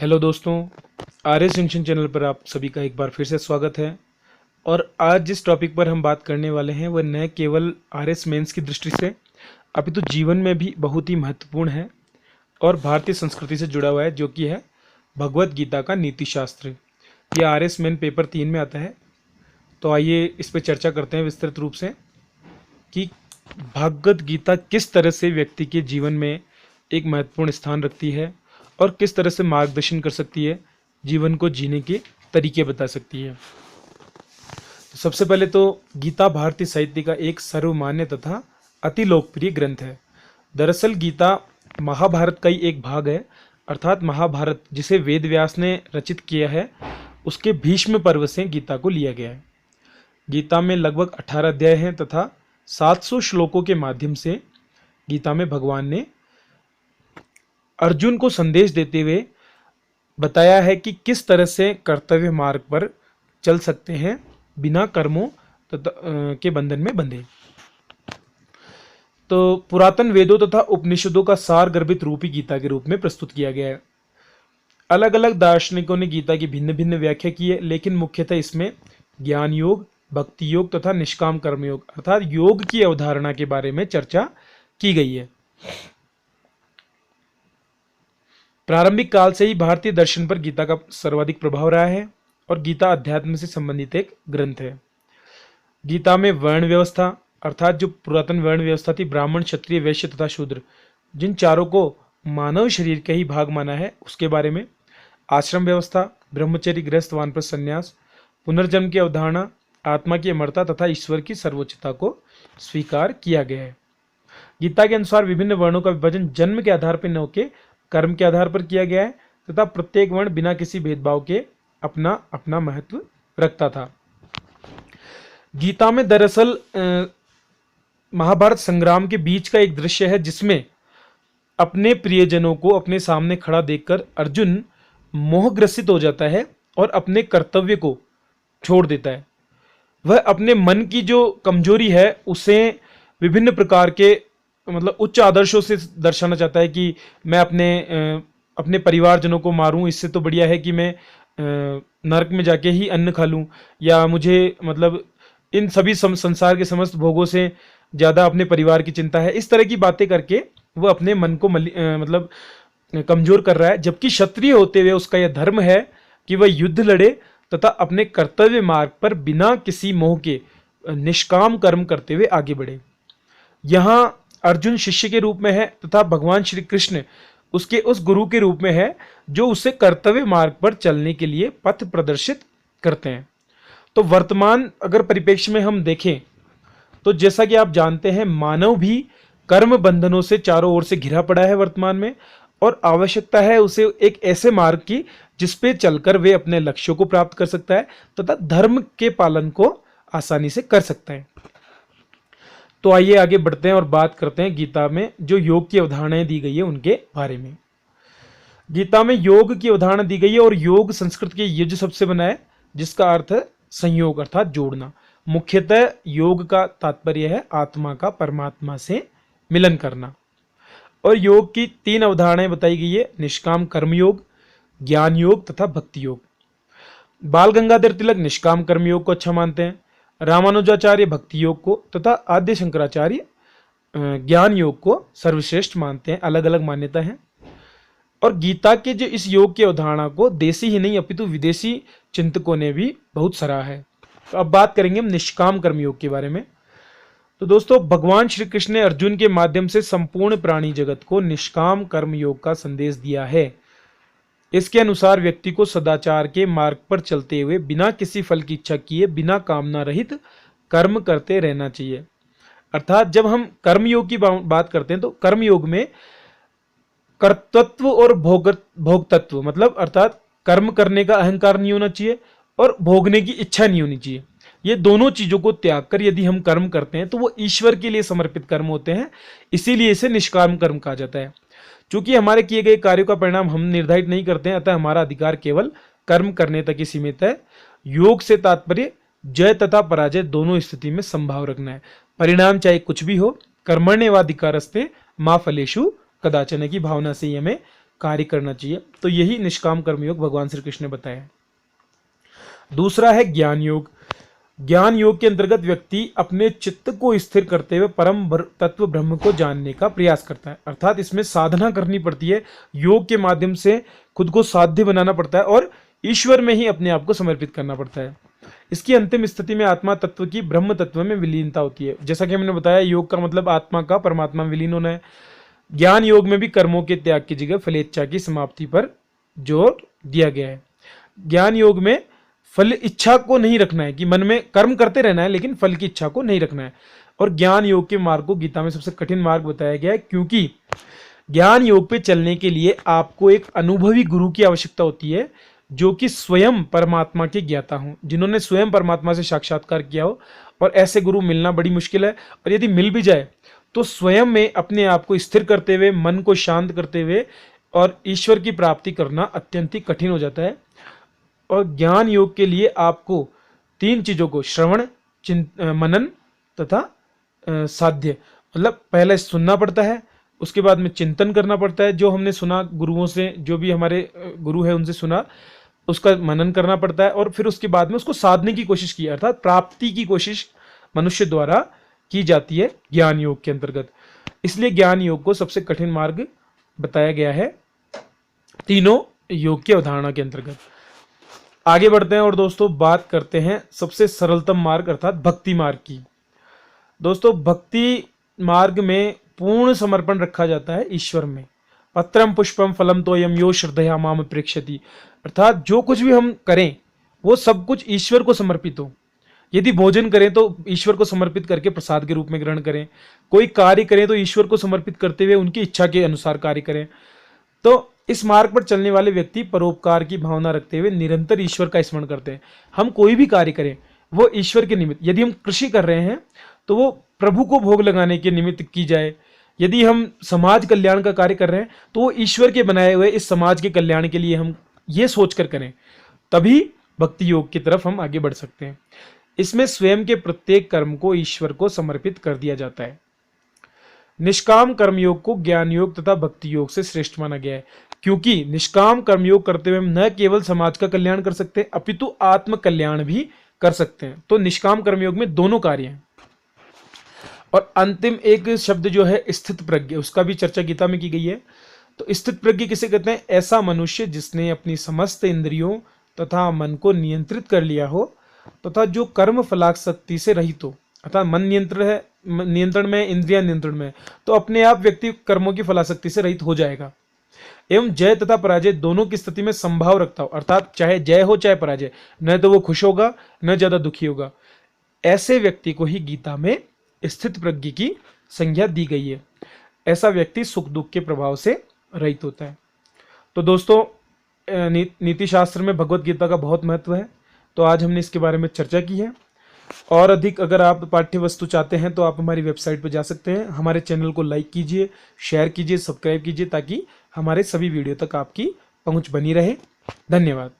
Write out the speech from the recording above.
Hello दोस्तों, आर्य शिक्षण channel पर आप सभी का एक बार फिर से स्वागत है। और आज जिस टॉपिक पर हम बात करने वाले हैं वह न केवल आरएस मेंस की दृष्टि से अपितु जीवन में भी बहुत ही महत्वपूर्ण है और भारतीय संस्कृति से जुड़ा हुआ है, जो कि है भगवत गीता का नीति शास्त्र। यह आरएस मेन पेपर 3 में आता है। तो आइए इस पर चर्चा करते हैं विस्तृत रूप से कि भगवत गीता किस तरह से व्यक्ति के जीवन में एक महत्वपूर्ण स्थान रखती है और किस तरह से मार्गदर्शन कर सकती है, जीवन को जीने के तरीके बता सकती है। तो सबसे पहले तो गीता भारतीय साहित्य का एक सर्वमान्य तथा अति लोकप्रिय ग्रंथ है। दरअसल गीता महाभारत का ही एक भाग है, अर्थात महाभारत जिसे वेद व्यास ने रचित किया है उसके भीष्म पर्व से गीता को लिया गया है। गीता में लगभग 18 अध्याय हैं तथा 700 श्लोकों के माध्यम से गीता में भगवान ने अर्जुन को संदेश देते हुए बताया है कि किस तरह से कर्तव्य मार्ग पर चल सकते हैं बिना कर्मों के बंधन में बंधे। तो पुरातन वेदों तथा उपनिषदों का सार गर्भित रूप ही गीता के रूप में प्रस्तुत किया गया है। अलग अलग दार्शनिकों ने गीता की भिन्न भिन्न व्याख्या की है, लेकिन मुख्यतः इसमें ज्ञान योग, भक्ति योग तथा निष्काम कर्म योग अर्थात योग की अवधारणा के बारे में चर्चा की गई है। प्रारंभिक काल से ही भारतीय दर्शन पर गीता का सर्वाधिक प्रभाव रहा है और गीता अध्यात्म से संबंधित एक ग्रंथ है। गीता में वर्ण व्यवस्था अर्थात जो पुरातन वर्ण व्यवस्था थी, ब्राह्मण, क्षत्रिय, वैश्य तथा शूद्र, जिन चारों को मानव शरीर का ही भाग माना है उसके बारे में, आश्रम व्यवस्था, ब्रह्मचर्य, गृहस्थ, वानप्रस्थ, संन्यास, पुनर्जन्म की अवधारणा, आत्मा की अमरता तथा ईश्वर की सर्वोच्चता को स्वीकार किया गया है। गीता के अनुसार विभिन्न वर्णों का विभाजन जन्म के आधार पर न होकर कर्म के आधार पर किया गया है तथा प्रत्येक वर्ण बिना किसी भेदभाव के अपना अपना महत्व रखता था। गीता में दरअसल महाभारत संग्राम के बीच का एक दृश्य है जिसमें अपने प्रियजनों को अपने सामने खड़ा देखकर अर्जुन मोहग्रसित हो जाता है और अपने कर्तव्य को छोड़ देता है। वह अपने मन की जो कमजोरी है उसे विभिन्न प्रकार के उच्च आदर्शों से दर्शाना चाहता है कि मैं अपने परिवारजनों को मारूं, इससे तो बढ़िया है कि मैं नरक में जाके ही अन्न खा लूं, या मुझे इन सभी संसार के समस्त भोगों से ज़्यादा अपने परिवार की चिंता है। इस तरह की बातें करके वो अपने मन को कमजोर कर रहा है, जबकि क्षत्रिय होते हुए उसका यह धर्म है कि वह युद्ध लड़े तथा अपने कर्तव्य मार्ग पर बिना किसी मोह के निष्काम कर्म करते हुए आगे बढ़े। यहाँ अर्जुन शिष्य के रूप में है तथा भगवान श्री कृष्ण उसके उस गुरु के रूप में है जो उसे कर्तव्य मार्ग पर चलने के लिए पथ प्रदर्शित करते हैं। तो वर्तमान अगर परिप्रेक्ष्य में हम देखें तो जैसा कि आप जानते हैं मानव भी कर्म बंधनों से चारों ओर से घिरा पड़ा है वर्तमान में, और आवश्यकता है उसे एक ऐसे मार्ग की जिसपे चलकर वे अपने लक्ष्यों को प्राप्त कर सकता है तथा धर्म के पालन को आसानी से कर सकता है। तो आइए आगे बढ़ते हैं और बात करते हैं गीता में जो योग की अवधारणाएं दी गई है उनके बारे में। गीता में योग की अवधारणा दी गई है और योग संस्कृत के युज शब्द से बना है जिसका अर्थ है संयोग अर्थात जोड़ना। मुख्यतः योग का तात्पर्य है आत्मा का परमात्मा से मिलन करना। और योग की 3 अवधारणाएं बताई गई है, निष्काम कर्म योग, ज्ञान योग तथा भक्ति योग। बाल गंगाधर तिलक निष्काम कर्म योग को अच्छा मानते हैं, रामानुजाचार्य भक्ति योग को तथा आद्य शंकराचार्य ज्ञान योग को सर्वश्रेष्ठ मानते हैं। अलग अलग मान्यता है। और गीता के जो इस योग की अवधारणा को देशी ही नहीं अपितु विदेशी चिंतकों ने भी बहुत सराहा है। तो अब बात करेंगे हम निष्काम कर्म योग के बारे में। तो दोस्तों, भगवान श्री कृष्ण ने अर्जुन के माध्यम से संपूर्ण प्राणी जगत को निष्काम कर्म योग का संदेश दिया है। इसके अनुसार व्यक्ति को सदाचार के मार्ग पर चलते हुए बिना किसी फल की इच्छा किए बिना कामना रहित कर्म करते रहना चाहिए। अर्थात जब हम कर्म योग की बात करते हैं तो कर्म योग में कर्तृत्व और भोगतत्व अर्थात कर्म करने का अहंकार नहीं होना चाहिए और भोगने की इच्छा नहीं होनी चाहिए। ये दोनों चीजों को त्याग कर यदि हम कर्म करते हैं तो वो ईश्वर के लिए समर्पित कर्म होते हैं, इसीलिए इसे निष्काम कर्म कहा जाता है। चूंकि हमारे किए गए कार्यों का परिणाम हम निर्धारित नहीं करते हैं, अतः हमारा अधिकार केवल कर्म करने तक ही सीमित है। योग से तात्पर्य जय तथा पराजय दोनों स्थिति में संभाव रखना है। परिणाम चाहे कुछ भी हो, कर्मण्येवाधिकारस्ते मा फलेषु कदाचन की भावना से हमें कार्य करना चाहिए। तो यही निष्काम कर्मयोग भगवान श्री कृष्ण ने बताया। दूसरा है ज्ञान योग। ज्ञान योग के अंतर्गत व्यक्ति अपने चित्त को स्थिर करते हुए परम तत्व ब्रह्म को जानने का प्रयास करता है। अर्थात इसमें साधना करनी पड़ती है, योग के माध्यम से खुद को साध्य बनाना पड़ता है और ईश्वर में ही अपने आप को समर्पित करना पड़ता है। इसकी अंतिम स्थिति में आत्मा तत्व की ब्रह्म तत्व में विलीनता होती है। जैसा कि हमने बताया, योग का मतलब आत्मा का परमात्मा में विलीन होना है। ज्ञान योग में भी कर्मों के त्याग की जगह फलेच्छा की समाप्ति पर जोर दिया गया है। ज्ञान योग में फल इच्छा को नहीं रखना है कि मन में कर्म करते रहना है, लेकिन फल की इच्छा को नहीं रखना है। और ज्ञान योग के मार्ग को गीता में सबसे कठिन मार्ग बताया गया है, क्योंकि ज्ञान योग पे चलने के लिए आपको एक अनुभवी गुरु की आवश्यकता होती है, जो कि स्वयं परमात्मा के ज्ञाता हों, जिन्होंने स्वयं परमात्मा से साक्षात्कार किया हो। और ऐसे गुरु मिलना बड़ी मुश्किल है, और यदि मिल भी जाए तो स्वयं में अपने आप को स्थिर करते हुए, मन को शांत करते हुए और ईश्वर की प्राप्ति करना अत्यंत ही कठिन हो जाता है। और ज्ञान योग के लिए आपको 3 चीजों को, श्रवण, मनन तथा साध्य, मतलब पहले सुनना पड़ता है, उसके बाद में चिंतन करना पड़ता है, जो हमने सुना गुरुओं से, जो भी हमारे गुरु है उनसे सुना, उसका मनन करना पड़ता है, और फिर उसके बाद में उसको साधने की कोशिश की, अर्थात प्राप्ति की कोशिश मनुष्य द्वारा की जाती है ज्ञान योग के अंतर्गत। इसलिए ज्ञान योग को सबसे कठिन मार्ग बताया गया है तीनों योग की अवधारणा के अंतर्गत। आगे बढ़ते हैं और दोस्तों बात करते हैं सबसे सरलतम मार्ग अर्थात भक्ति मार्ग की। दोस्तों भक्ति मार्ग में पूर्ण समर्पण रखा जाता है ईश्वर में। पत्रम पुष्पम फलम तोयम यो श्रद्धया माम प्रेक्षति, अर्थात जो कुछ भी हम करें वो सब कुछ ईश्वर को समर्पित हो। यदि भोजन करें तो ईश्वर को समर्पित करके प्रसाद के रूप में ग्रहण करें, कोई कार्य करें तो ईश्वर को समर्पित करते हुए उनकी इच्छा के अनुसार कार्य करें। तो इस मार्ग पर चलने वाले व्यक्ति परोपकार की भावना रखते हुए निरंतर ईश्वर का स्मरण करते हैं। हम कोई भी कार्य करें वो ईश्वर के निमित्त, यदि हम कृषि कर रहे हैं तो वो प्रभु को भोग लगाने के निमित्त की जाए, यदि हम समाज कल्याण का कार्य कर रहे हैं तो वो ईश्वर के बनाए हुए इस समाज के कल्याण के लिए हम ये सोचकर करें, तभी भक्ति योग की तरफ हम आगे बढ़ सकते हैं। इसमें स्वयं के प्रत्येक कर्म को ईश्वर को समर्पित कर दिया जाता है। निष्काम कर्मयोग को ज्ञान योग तथा भक्ति योग से श्रेष्ठ माना गया है, क्योंकि निष्काम कर्मयोग करते हुए हम न केवल समाज का कल्याण कर सकते हैं अपितु आत्म कल्याण भी कर सकते हैं। तो निष्काम कर्मयोग में दोनों कार्य हैं। और अंतिम एक शब्द जो है स्थित प्रज्ञ, उसका भी चर्चा गीता में की गई है। तो स्थित प्रज्ञ किसे कहते हैं? ऐसा मनुष्य जिसने अपनी समस्त इंद्रियों तथा मन को नियंत्रित कर लिया हो तथा जो कर्म फलासक्ति से रहित हो, अर्थात मन नियंत्रण में, इंद्रिया नियंत्रण में, तो अपने आप व्यक्ति कर्मों की फलासक्ति से रहित हो जाएगा। एवं जय तथा पराजय दोनों की स्थिति में संभाव रखता हो, अर्थात चाहे जय हो चाहे पराजय, न तो वो खुश होगा न ज्यादा दुखी होगा। ऐसे व्यक्ति को ही गीता में स्थित प्रज्ञ की संज्ञा दी गई है। ऐसा व्यक्ति सुख दुख के प्रभाव से रहित होता है। तो दोस्तों नीति शास्त्र में भगवत गीता का बहुत महत्व है, तो आज हमने इसके बारे में चर्चा की है। और अधिक अगर आप पाठ्य वस्तु चाहते हैं तो आप हमारी वेबसाइट पर जा सकते हैं। हमारे चैनल को लाइक कीजिए, शेयर कीजिए, सब्सक्राइब कीजिए, ताकि हमारे सभी वीडियो तक आपकी पहुंच बनी रहे। धन्यवाद।